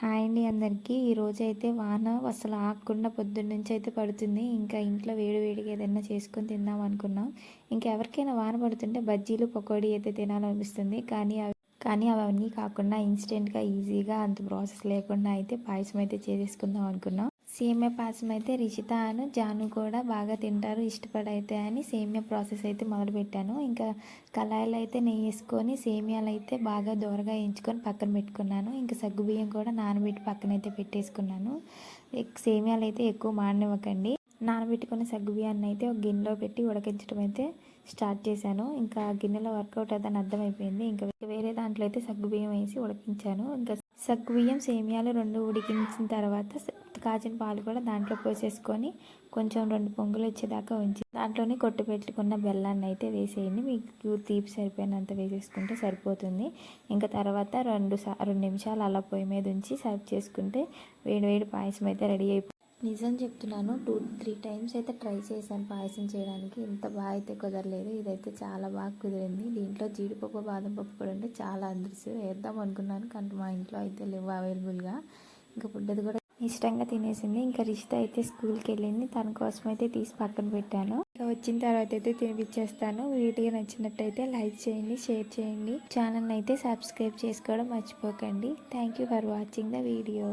Hi అండి అందరికీ. ఈరోజైతే వాన అసలు ఆగకుండా పొద్దున్నుంచి అయితే పడుతుంది. ఇంకా ఇంట్లో వేడి వేడిగా ఏదైనా చేసుకొని తిందాం అనుకున్నాం. ఇంకా ఎవరికైనా వాన పడుతుంటే బజ్జీలు పకోడీ అయితే తినాలనిపిస్తుంది. కానీ అవన్నీ కాకుండా ఇన్స్టెంట్గా ఈజీగా అంత ప్రాసెస్ లేకుండా అయితే పాయసం అయితే చేసేసుకుందాం అనుకున్నాం. సేమియా పాయసం అయితే రిషిత అను జాను కూడా బాగా తింటారు, ఇష్టపడైతే అని సేమియా ప్రాసెస్ అయితే మొదలుపెట్టాను. ఇంకా కళాయిలో అయితే నెయ్యి వేసుకొని సేమియాలు అయితే బాగా దోరగా వేయించుకొని పక్కన పెట్టుకున్నాను. ఇంకా సగ్గుబియ్యం కూడా నానబెట్టి పక్కనైతే పెట్టేసుకున్నాను. సేమియాలు అయితే ఎక్కువ మాడనివ్వకండి. నానబెట్టుకున్న సగ్గుబియ్యాన్ని అయితే ఒక గిన్నెలో పెట్టి ఉడికించడం అయితే స్టార్ట్ చేశాను. ఇంకా గిన్నెలో వర్కౌట్ అవుతుందని అర్థమైపోయింది. ఇంకా వేరే దాంట్లో అయితే సగ్గుబియ్యం వేసి ఉడికించాను. ఇంకా సగ్గుబియ్యం సేమియాలు రెండు ఉడికించిన తర్వాత కాచిన పాలు కూడా దాంట్లో పోసేసుకొని కొంచెం 2 పొంగులు వచ్చేదాకా ఉంచి దాంట్లోనే కొట్టు పెట్టుకున్న బెల్లాన్ని అయితే వేసేయండి. మీకు తీపి సరిపోయినంత వేసేసుకుంటే సరిపోతుంది. ఇంకా తర్వాత 2 నిమిషాలు అలా పొయ్యి మీద ఉంచి సర్వ్ చేసుకుంటే వేడి వేడి పాయసం అయితే రెడీ అయిపోయింది. నిజం చెప్తున్నాను, 2-3 టైమ్స్ అయితే ట్రై చేశాను పాయసం చేయడానికి. ఇంత బాగా అయితే కుదరలేదు. ఇదైతే చాలా బాగా కుదిరింది. దీంట్లో జీడిపప్పు బాదం పప్పు కూడా ఉంటే చాలా అదృష్టం వేద్దాం అనుకున్నాను, కానీ మా ఇంట్లో అయితే లేవు అవైలబుల్గా. ఇంకా పుట్టది కూడా ఇష్టంగా తినేసింది. ఇంకా రిషిత అయితే స్కూల్కి వెళ్ళింది. తన కోసం అయితే తీసి పక్కన పెట్టాను. ఇంకా వచ్చిన తర్వాత అయితే తినిపించేస్తాను. వీడియో నచ్చినట్టయితే లైక్ చేయండి, షేర్ చేయండి, ఛానల్ అయితే సబ్స్క్రైబ్ చేసుకోవడం మర్చిపోకండి. Thank you for watching the video.